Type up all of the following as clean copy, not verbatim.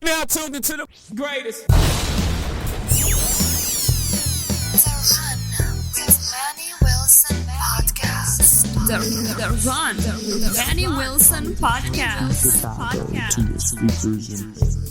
Now tuned into the greatest. The Run with Manny Wilson podcast. The Run with Manny Wilson podcast.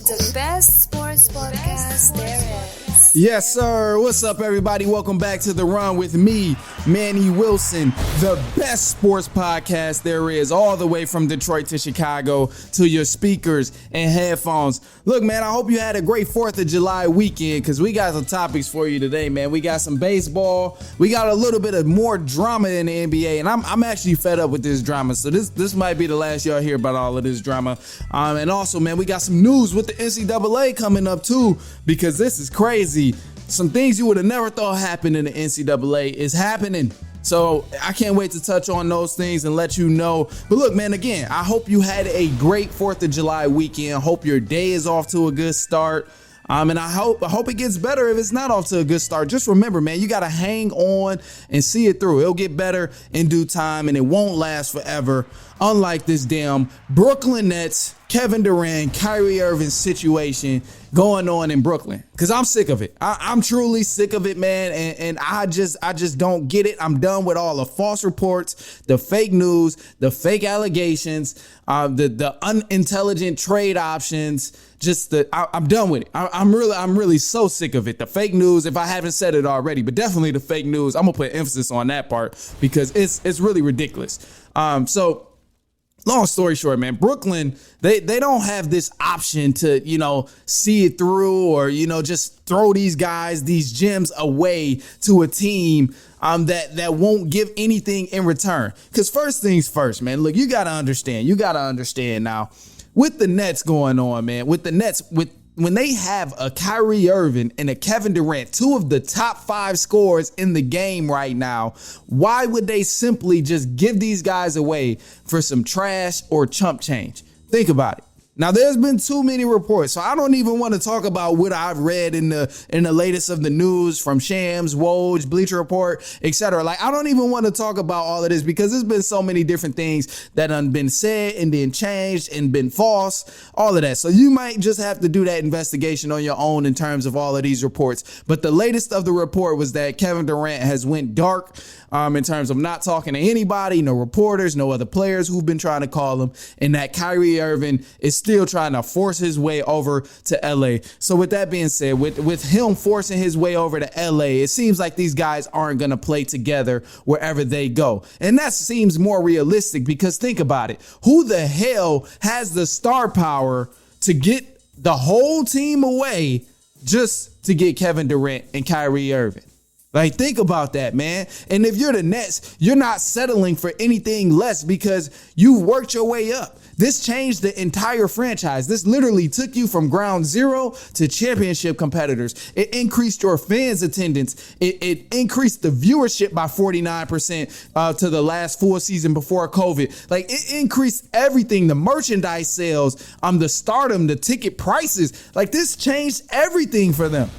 The best sports podcast there is. Yes, sir. What's up, everybody? Welcome back to The Run with me, Manny Wilson, the best sports podcast there is, all the way from Detroit to Chicago to your speakers and headphones. Look, man, I hope you had a great 4th of July weekend because we got some topics for you today, man. We got some baseball. We got a little bit of more drama in the NBA, and I'm actually fed up with this drama. So this might be the last y'all hear about all of this drama. And also, man, we got some news with the NCAA coming up, too, because this is crazy. Some things you would have never thought happened in the NCAA is happening. So I can't wait to touch on those things and let you know. But look, man, again, I hope you had a great 4th of July weekend. Hope your day is off to a good start. And I hope it gets better if it's not off to a good start. Just remember, man, you got to hang on and see it through. It'll get better in due time, and it won't last forever. Unlike this damn Brooklyn Nets, Kevin Durant, Kyrie Irving situation going on in Brooklyn. Because I'm sick of it. I'm truly sick of it, man. And I just don't get it. I'm done with all the false reports, the fake news, the fake allegations, the unintelligent trade options. I'm done with it. I'm really so sick of it. The fake news, if I haven't said it already, but definitely the fake news. I'm gonna put emphasis on that part because it's really ridiculous. So long story short, man, Brooklyn, they don't have this option to, see it through or, just throw these guys, these gems away to a team that won't give anything in return. Because first things first, man, look, you got to understand now. With the Nets going on, man, when they have a Kyrie Irving and a Kevin Durant, two of the top 5 scorers in the game right now, why would they simply just give these guys away for some trash or chump change? Think about it. Now, there's been too many reports, so I don't even want to talk about what I've read in the latest of the news from Shams, Woj, Bleacher Report, etc. Like, I don't even want to talk about all of this because there's been so many different things that have been said and then changed and been false, all of that. So you might just have to do that investigation on your own in terms of all of these reports. But the latest of the report was that Kevin Durant has went dark in terms of not talking to anybody, no reporters, no other players who've been trying to call him, and that Kyrie Irving is still trying to force his way over to LA. So with that being said, with him forcing his way over to LA, it seems like these guys aren't going to play together wherever they go. And that seems more realistic because think about it. Who the hell has the star power to get the whole team away just to get Kevin Durant and Kyrie Irving? Like, think about that, man. And if you're the Nets, you're not settling for anything less because you worked your way up. This changed the entire franchise. This literally took you from ground zero to championship competitors. It increased your fans' attendance. It increased the viewership by 49% to the last full season before COVID. Like, it increased everything, the merchandise sales, the stardom, the ticket prices. Like, this changed everything for them.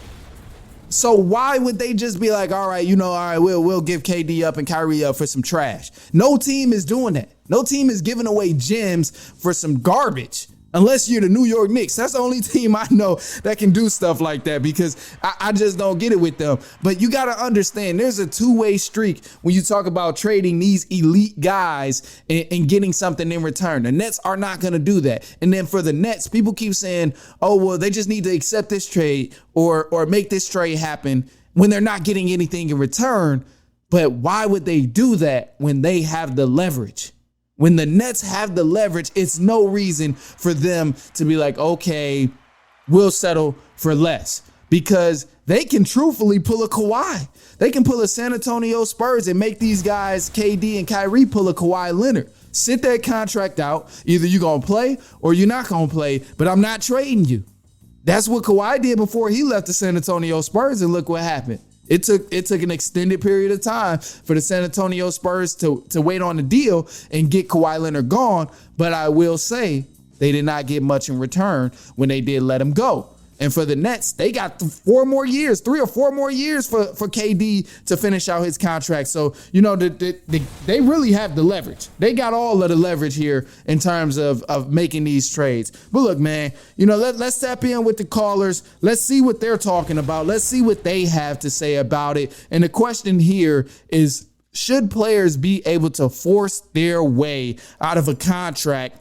So why would they just be like, all right, we'll give KD up and Kyrie up for some trash? No team is doing that. No team is giving away gems for some garbage. Unless you're the New York Knicks. That's the only team I know that can do stuff like that because I just don't get it with them. But you got to understand there's a two-way streak when you talk about trading these elite guys and getting something in return. The Nets are not going to do that. And then for the Nets, people keep saying, oh, well, they just need to accept this trade or make this trade happen when they're not getting anything in return. But why would they do that when they have the leverage? When the Nets have the leverage, it's no reason for them to be like, okay, we'll settle for less. Because they can truthfully pull a Kawhi. They can pull a San Antonio Spurs and make these guys, KD and Kyrie, pull a Kawhi Leonard. Sit that contract out. Either you're going to play or you're not going to play, but I'm not trading you. That's what Kawhi did before he left the San Antonio Spurs, and look what happened. It took an extended period of time for the San Antonio Spurs to wait on the deal and get Kawhi Leonard gone. But I will say they did not get much in return when they did let him go. And for the Nets, they got 3 or 4 more years for KD to finish out his contract. So, they really have the leverage. They got all of the leverage here in terms of making these trades. But look, man, let's tap in with the callers. Let's see what they're talking about. Let's see what they have to say about it. And the question here is, should players be able to force their way out of a contract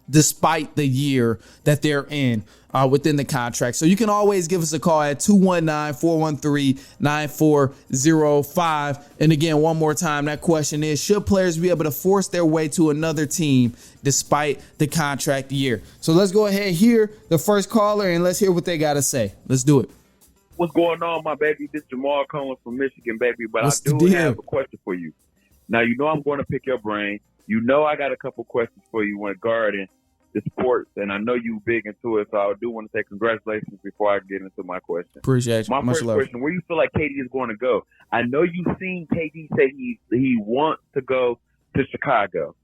despite the year that they're in within the contract? So you can always give us a call at 219-413-9405. And again, one more time, that question is, should players be able to force their way to another team despite the contract year? So let's go ahead here, the first caller, and let's hear what they got to say. Let's do it. What's going on, my baby? This is Jamal calling from Michigan, baby. But What's I do the deal? have a question for you. Now, I'm going to pick your brain. I got a couple questions for you regarding the sports, and I know you big into it, so I do want to say congratulations before I get into my question. Appreciate you. My Much first love. question, where you feel like KD is going to go? I know you've seen KD say he wants to go to Chicago.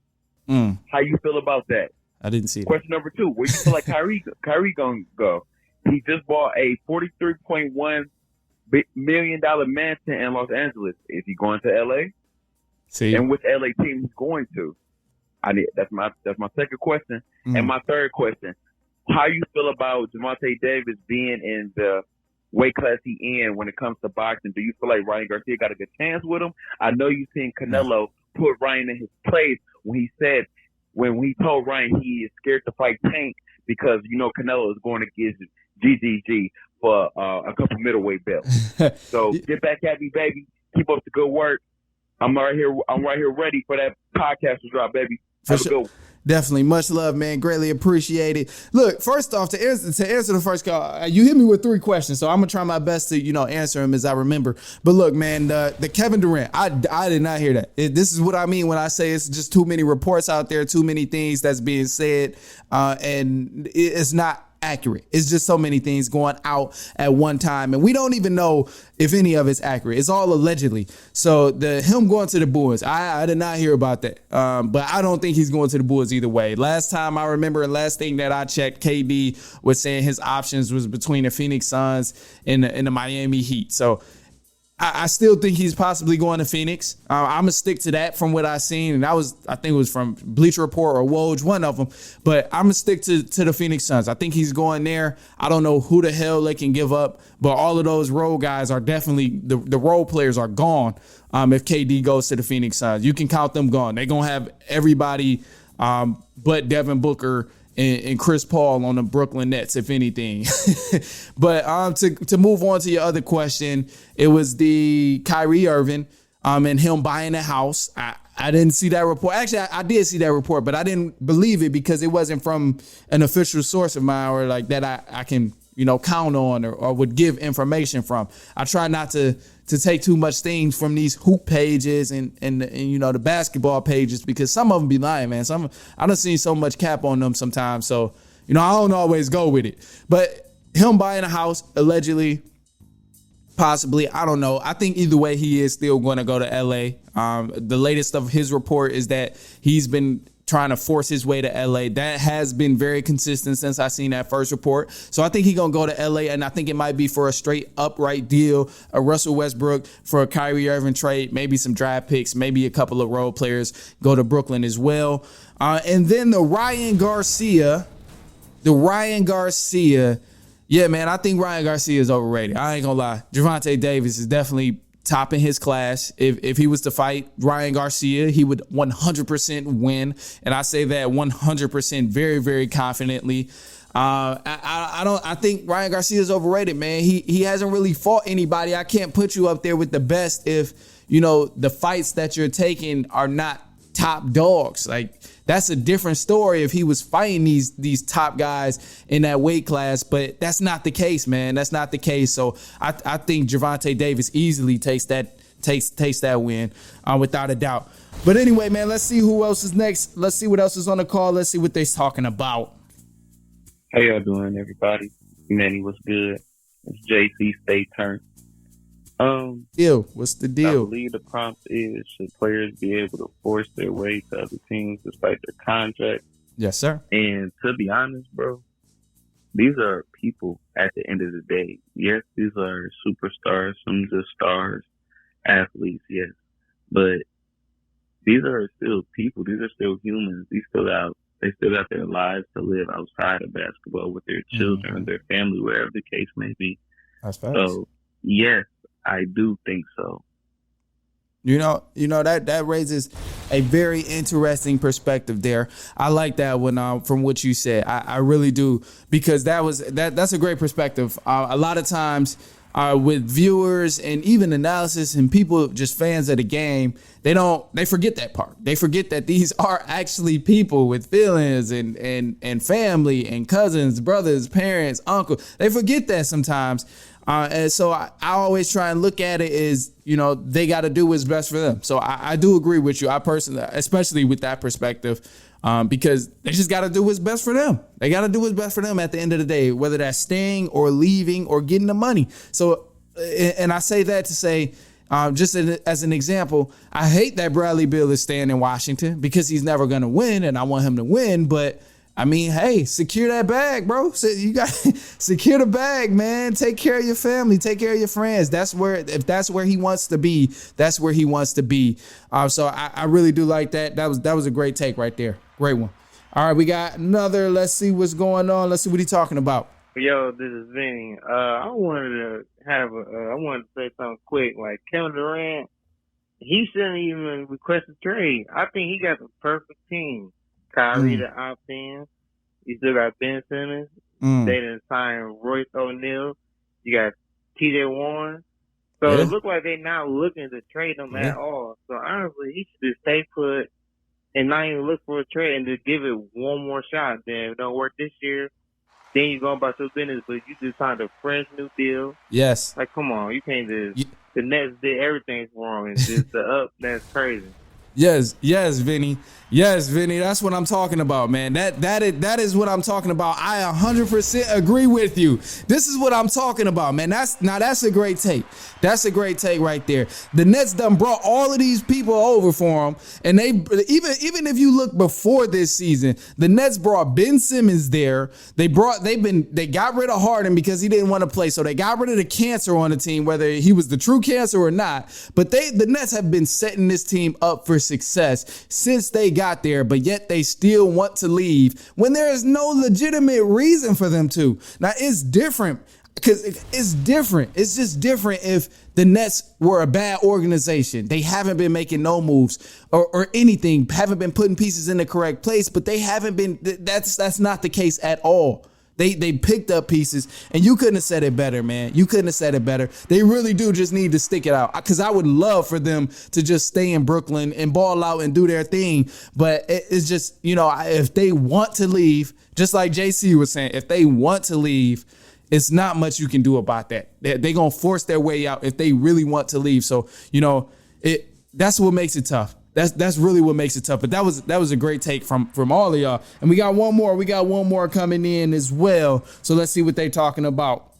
How you feel about that? I didn't see that. Question number 2, where you feel like Kyrie going to go? He just bought a $43.1 million mansion in Los Angeles. Is he going to LA? See? And which LA team he's going to? That's my second question. And my third question, how you feel about Gervonta Davis being in the weight class he in when it comes to boxing? Do you feel like Ryan Garcia got a good chance with him? I know you've seen Canelo put Ryan in his place when he told Ryan he is scared to fight Tank because Canelo is going to give GGG for a couple middleweight belts. So get back at me, baby. Keep up the good work. I'm right here ready for that podcast to drop, baby. Have a good one. Definitely. Much love, man. Greatly appreciate it. Look, first off, to answer the first call, you hit me with 3 questions, so I'm going to try my best to, answer them as I remember. But look, man, the Kevin Durant, I did not hear that. This is what I mean when I say it's just too many reports out there, too many things that's being said, and it's not accurate. It's just so many things going out at one time, and we don't even know if any of it's accurate. It's all allegedly. So him going to the Bulls, I did not hear about that. But I don't think he's going to the Bulls either way. Last time I remember, and last thing that I checked, KD was saying his options was between the Phoenix Suns and the Miami Heat. So I still think he's possibly going to Phoenix. I'm gonna stick to that from what I've seen, and I think it was from Bleacher Report or Woj, one of them. But I'm gonna stick to the Phoenix Suns. I think he's going there. I don't know who the hell they can give up, but all of those role guys are definitely the role players are gone. If KD goes to the Phoenix Suns, you can count them gone. They're gonna have everybody but Devin Booker and Chris Paul on the Brooklyn Nets, if anything. But to move on to your other question, it was the Kyrie Irving and him buying a house. I didn't see that report. Actually, I did see that report, but I didn't believe it because it wasn't from an official source of mine or like that I can count on or would give information from. I try not to take too much things from these hoop pages and the basketball pages because some of them be lying, man. I done seen so much cap on them sometimes. So, I don't always go with it. But him buying a house, allegedly, possibly, I don't know. I think either way, he is still going to go to LA. The latest of his report is that he's been trying to force his way to LA. That has been very consistent since I seen that first report. So I think he's going to go to LA, and I think it might be for a straight upright deal, a Russell Westbrook for a Kyrie Irving trade, maybe some draft picks, maybe a couple of role players go to Brooklyn as well. And then the Ryan Garcia, yeah, man, I think Ryan Garcia is overrated. I ain't gonna lie. Gervonta Davis is definitely top in his class. If he was to fight Ryan Garcia, he would 100% win. And I say that 100% very, very confidently. I think Ryan Garcia is overrated, man. He hasn't really fought anybody. I can't put you up there with the best if, the fights that you're taking are not top dogs. Like, that's a different story if he was fighting these top guys in that weight class, but that's not the case, man. That's not the case. So I think Gervonta Davis easily takes that win without a doubt. But anyway, man, let's see who else is next. Let's see what else is on the call. Let's see what they're talking about. How y'all doing, everybody? Manny, what's good? It's JC State turn. What's the deal? I believe the prompt is, should players be able to force their way to other teams despite their contract? Yes, sir. And to be honest, bro, these are people at the end of the day. Yes, these are superstars, some of the stars, athletes, yes. But these are still people. These are still humans. They still got their lives to live outside of basketball with their children and their family, wherever the case may be. That's facts. So, yes, I do think so. That raises a very interesting perspective there. I like that one from what you said. I really do, because that's a great perspective. A lot of times with viewers and even analysis and people, just fans of the game, they forget that part. They forget that these are actually people with feelings and family and cousins, brothers, parents, uncles. They forget that sometimes. And so I always try and look at it as, they got to do what's best for them. So I do agree with you. I personally, especially with that perspective, because they just got to do what's best for them. They got to do what's best for them at the end of the day, whether that's staying or leaving or getting the money. So, and I say that to say, just as an example, I hate that Bradley Beal is staying in Washington because he's never going to win, and I want him to win. But I mean, hey, secure that bag, bro. So you got secure the bag, man. Take care of your family. Take care of your friends. If that's where he wants to be, that's where he wants to be. So I really do like that. That was a great take right there. Great one. All right, we got another. Let's see what's going on. Let's see what he's talking about. Yo, this is Vinny. I wanted to say something quick. Like Kevin Durant, he shouldn't even request a trade. I think he got the perfect team. Kyrie to opt in. You still got Ben Simmons. They didn't sign Royce O'Neal. You got T.J. Warren. So it looked like they're not looking to trade him at all. So honestly, he should just stay put and not even look for a trade and just give it one more shot. Then if it don't work this year, then you go about your business. But you just signed a fresh new deal. Yes. Like, come on. You can't just the Nets did everything wrong and just the up. That's crazy. Yes, Vinny. Yes, Vinny. That's what I'm talking about, man. That is what I'm talking about. I 100% agree with you. This is what I'm talking about, man. That's a great take. That's a great take right there. The Nets done brought all of these people over for them, and they even if you look before this season, the Nets brought Ben Simmons there. They got rid of Harden because he didn't want to play, so they got rid of the cancer on the team, whether he was the true cancer or not. But the Nets have been setting this team up for success since they got there, but yet they still want to leave when there is no legitimate reason for them to. Now it's different because it's different. It's just different if the Nets were a bad organization. They haven't been making no moves or anything, haven't been putting pieces in the correct place, but they haven't been. That's not the case at all. They picked up pieces, and you couldn't have said it better, man. You couldn't have said it better. They really do just need to stick it out, because I would love for them to just stay in Brooklyn and ball out and do their thing. But it's just, if they want to leave, just like JC was saying, if they want to leave, it's not much you can do about that. They're going to force their way out if they really want to leave. So, that's what makes it tough. That's really what makes it tough. But that was a great take from all of y'all. And we got one more. We got one more coming in as well. So let's see what they talking about.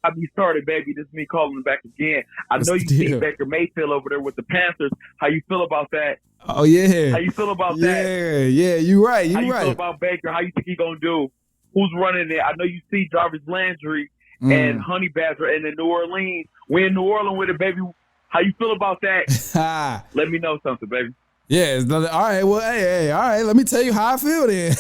I'll be started, baby. This is me calling back again. I know you see Baker Mayfield over there with the Panthers. How you feel about that? Oh, yeah. How you feel about that? Yeah, you right. How you feel about Baker? How you think he going to do? Who's running it? I know you see Jarvis Landry and Honey Badger and in New Orleans. We're in New Orleans with it, baby. How you feel about that? Let me know something, baby. Yeah. All right. Well, hey. All right. Let me tell you how I feel then.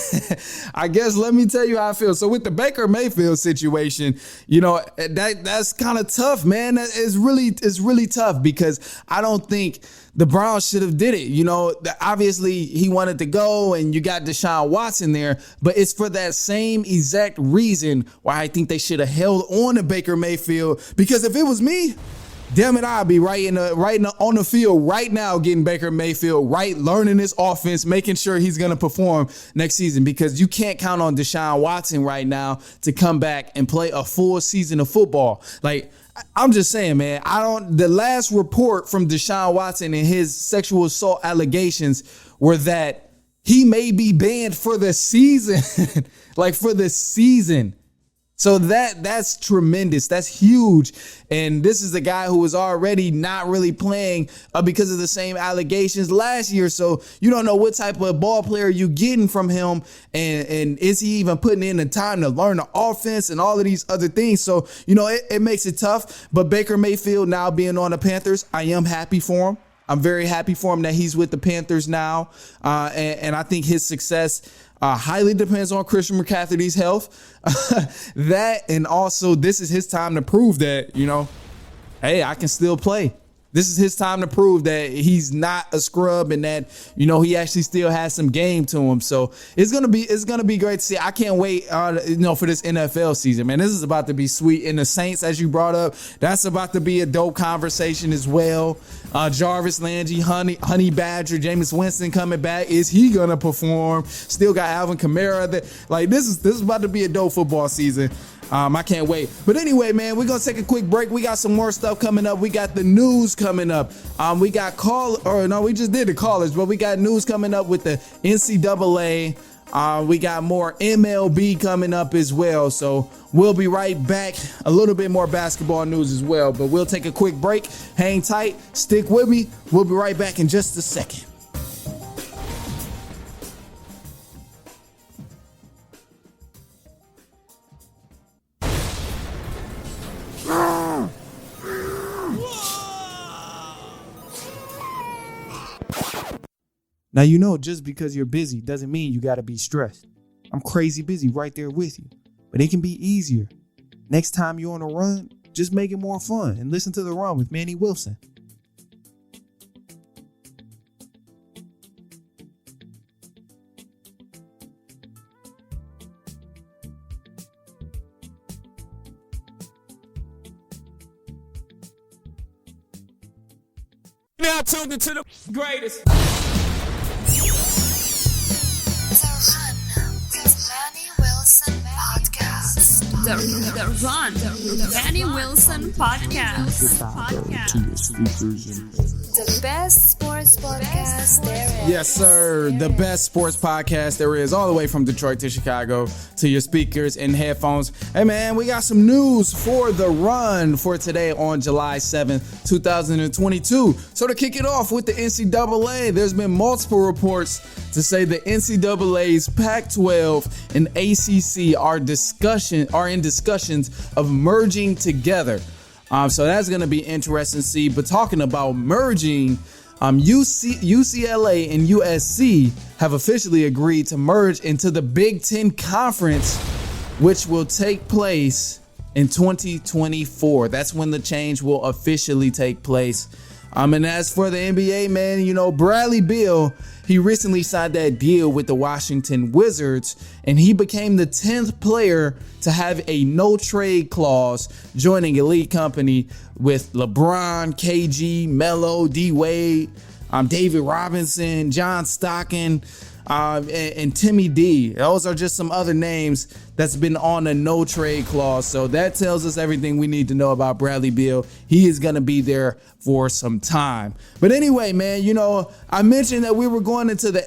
I guess let me tell you how I feel. So with the Baker Mayfield situation, that's kind of tough, man. It's really tough because I don't think the Browns should have did it. Obviously he wanted to go and you got Deshaun Watson there, but it's for that same exact reason why I think they should have held on to Baker Mayfield, because if it was me, damn it, I'll be on the field right now getting Baker Mayfield, learning this offense, making sure he's going to perform next season, because you can't count on Deshaun Watson right now to come back and play a full season of football. Like, I'm just saying, man, the last report from Deshaun Watson and his sexual assault allegations were that he may be banned for the season, like for the season. So that's tremendous. That's huge. And this is a guy who was already not really playing because of the same allegations last year. So you don't know what type of ball player you getting from him. And is he even putting in the time to learn the offense and all of these other things? So, it makes it tough. But Baker Mayfield now being on the Panthers, I am happy for him. I'm very happy for him that he's with the Panthers now. And I think his success highly depends on Christian McCaffrey's health. That, and also this is his time to prove that, hey, I can still play. This is his time to prove that he's not a scrub and that, he actually still has some game to him. So it's going to be great to see. I can't wait, for this NFL season, man. This is about to be sweet. And the Saints, as you brought up, that's about to be a dope conversation as well. Jarvis Landry, Honey Badger, Jameis Winston coming back. Is he going to perform? Still got Alvin Kamara. This is about to be a dope football season. I can't wait. But anyway, man, we're going to take a quick break. We got some more stuff coming up. We got the news coming up. We just did the callers, but we got news coming up with the NCAA. We got more MLB coming up as well. So we'll be right back. A little bit more basketball news as well, but we'll take a quick break. Hang tight. Stick with me. We'll be right back in just a second. Now, just because you're busy doesn't mean you got to be stressed. I'm crazy busy right there with you, but it can be easier. Next time you're on a run, just make it more fun and listen to The Run with Manny Wilson. Now tuned into the greatest. The Run, the Manny Wilson podcast. The best sports podcast there is. Yes, sir. The best sports podcast there is, all the way from Detroit to Chicago to your speakers and headphones. Hey, man, we got some news for The Run for today on July 7th, 2022. So to kick it off with the NCAA, there's been multiple reports to say the NCAA's Pac-12 and ACC are in discussions of merging together. So that's going to be interesting to see. But talking about merging, UCLA and USC have officially agreed to merge into the Big Ten Conference, which will take place in 2024. That's when the change will officially take place. And as for the NBA, man, Bradley Beal, he recently signed that deal with the Washington Wizards, and he became the 10th player to have a no-trade clause, joining elite company with LeBron, KG, Melo, D-Wade, David Robinson, John Stockton, and Timmy D. Those are just some other names that's been on a no-trade clause. So that tells us everything we need to know about Bradley Beal. He is going to be there for some time. But anyway, man, I mentioned that we were going into the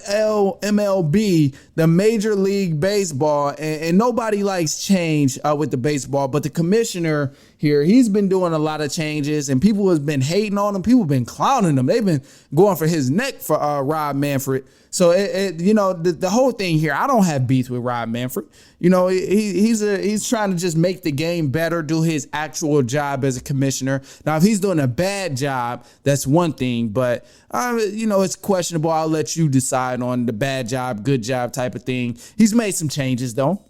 MLB, the Major League Baseball, and nobody likes change with the baseball, but the commissioner here, he's been doing a lot of changes, and people have been hating on him. People have been clowning him. They've been going for his neck for Rob Manfred. So, the whole thing here, I don't have beef with Rob Manfred. He's trying to just make the game better, do his actual job as a commissioner. Now, if he's doing a bad job, that's one thing, but it's questionable. I'll let you decide on the bad job, good job type of thing. He's made some changes, though.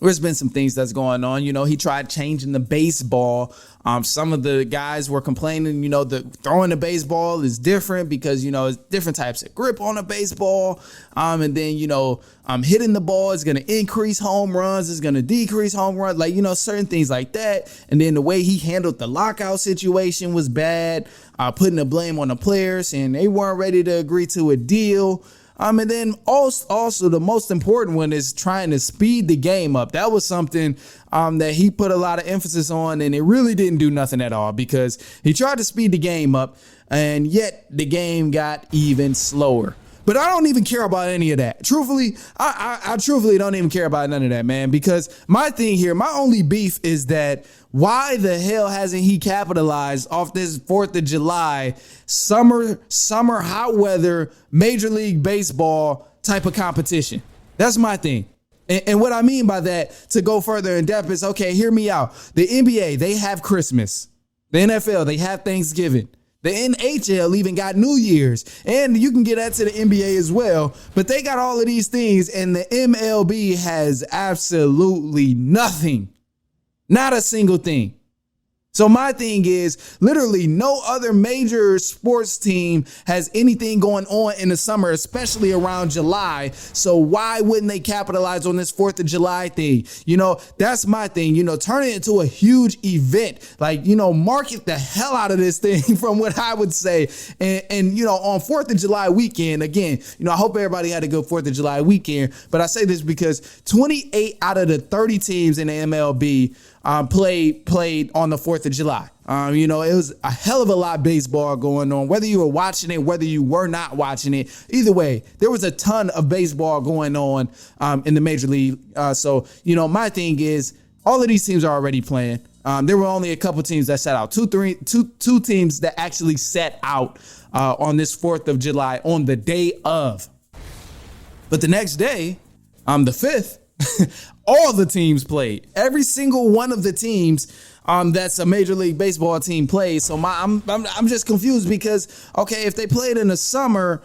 There's been some things that's going on. He tried changing the baseball. Some of the guys were complaining, the throwing the baseball is different because, it's different types of grip on a baseball. And then, hitting the ball is going to increase home runs. It's going to decrease home runs. Certain things like that. And then the way he handled the lockout situation was bad. Putting the blame on the players, and they weren't ready to agree to a deal. And then also the most important one is trying to speed the game up. That was something that he put a lot of emphasis on, and it really didn't do nothing at all because he tried to speed the game up, and yet the game got even slower. But I don't even care about any of that. Truthfully, I truthfully don't even care about none of that, man, because my thing here, my only beef is that why the hell hasn't he capitalized off this 4th of July summer hot weather Major League Baseball type of competition? That's my thing. And what I mean by that, to go further in depth, is, okay, hear me out. The NBA, they have Christmas. The NFL, they have Thanksgiving. The NHL even got New Year's, and you can get that to the NBA as well. But they got all of these things, and the MLB has absolutely nothing. Not a single thing. So my thing is, literally no other major sports team has anything going on in the summer, especially around July. So why wouldn't they capitalize on this 4th of July thing? You know, that's my thing. You know, turn it into a huge event. Like, you know, market the hell out of this thing from what I would say. And you know, on 4th of July weekend, again, you know, I hope everybody had a good 4th of July weekend. But I say this because 28 out of the 30 teams in the MLB played on the 4th of July. You know, it was a hell of a lot of baseball going on, whether you were watching it, whether you were not watching it. Either way, there was a ton of baseball going on in the major league. So, you know, my thing is, all of these teams are already playing. There were only a couple teams that sat out, two teams that actually sat out on this 4th of July on the day of. But the next day, the 5th, all the teams played. Every single one of the teams that's a Major League Baseball team played. So I'm just confused because, okay, if they played in the summer,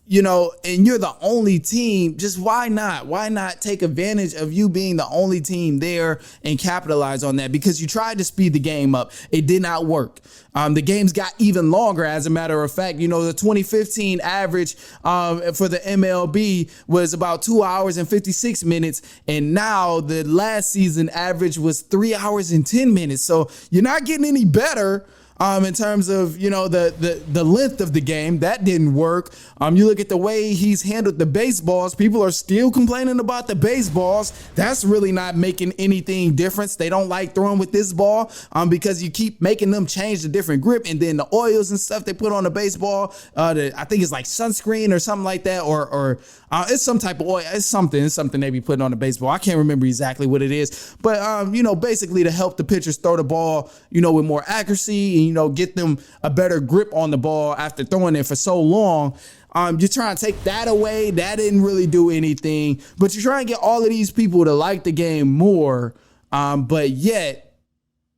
you know, and you're the only team, just why not? Why not take advantage of you being the only team there and capitalize on that? Because you tried to speed the game up. It did not work. The games got even longer. As a matter of fact, you know, the 2015 average for the MLB was about 2 hours and 56 minutes. And now the last season average was 3 hours and 10 minutes. So you're not getting any better. In terms of, you know, the length of the game. That didn't work. You look at the way he's handled the baseballs. People are still complaining about the baseballs. That's really not making anything difference. They don't like throwing with this ball because you keep making them change the different grip, and then the oils and stuff they put on the baseball. I think it's like sunscreen or something like that, or it's some type of oil. It's something they be putting on the baseball. I can't remember exactly what it is, but you know, basically to help the pitchers throw the ball, you know, with more accuracy, and, you know, get them a better grip on the ball after throwing it for so long. You're trying to take that away. That didn't really do anything, but you're trying to get all of these people to like the game more. But yet,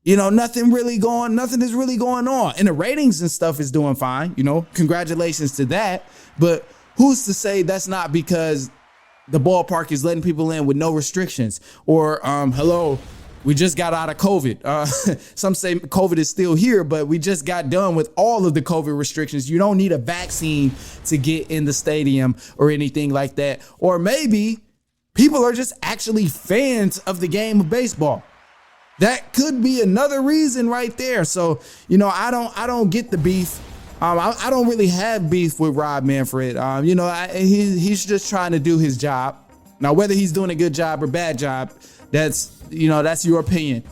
you know, nothing is really going on, and the ratings and stuff is doing fine. You know, congratulations to that. But who's to say that's not because the ballpark is letting people in with no restrictions, or hello, we just got out of COVID. Some say COVID is still here, but we just got done with all of the COVID restrictions. You don't need a vaccine to get in the stadium or anything like that. Or maybe people are just actually fans of the game of baseball. That could be another reason right there. So, you know, I don't get the beef. I don't really have beef with Rob Manfred. You know, he's just trying to do his job. Now, whether he's doing a good job or bad job, that's your opinion.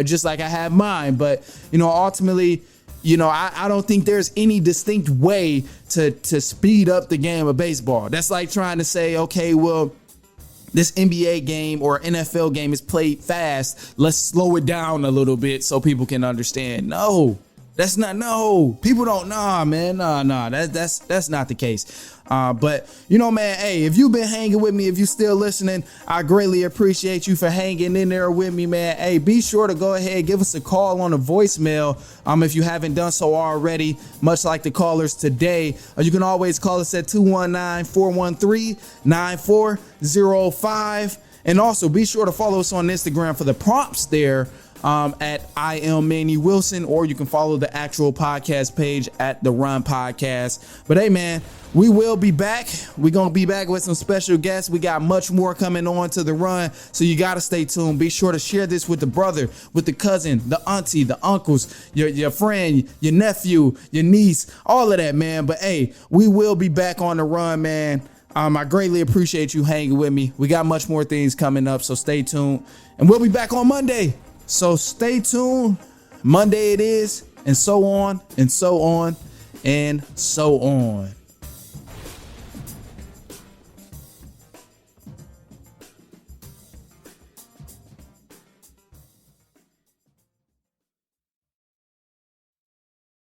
Just like I have mine. But, you know, ultimately, you know, I don't think there's any distinct way to speed up the game of baseball. That's like trying to say, okay, well, this NBA game or NFL game is played fast. Let's slow it down a little bit so people can understand. No. That's not, no, people don't, man, that's not the case. But, you know, man, hey, if you've been hanging with me, if you still listening, I greatly appreciate you for hanging in there with me, man. Hey, be sure to go ahead, give us a call on a voicemail if you haven't done so already, much like the callers today. You can always call us at 219-413-9405. And also be sure to follow us on Instagram for the prompts there. At I am Manny Wilson, or you can follow the actual podcast page at The Run Podcast. But hey, man, we will be back. We're going to be back with some special guests. We got much more coming on to The Run, so you got to stay tuned. Be sure to share this with the brother, with the cousin, the auntie, the uncles, your friend, your nephew, your niece, all of that, man. But hey, we will be back on The Run, man. I greatly appreciate you hanging with me. We got much more things coming up, so stay tuned. And we'll be back on Monday. So stay tuned. Monday it is, and so on, and so on, and so on.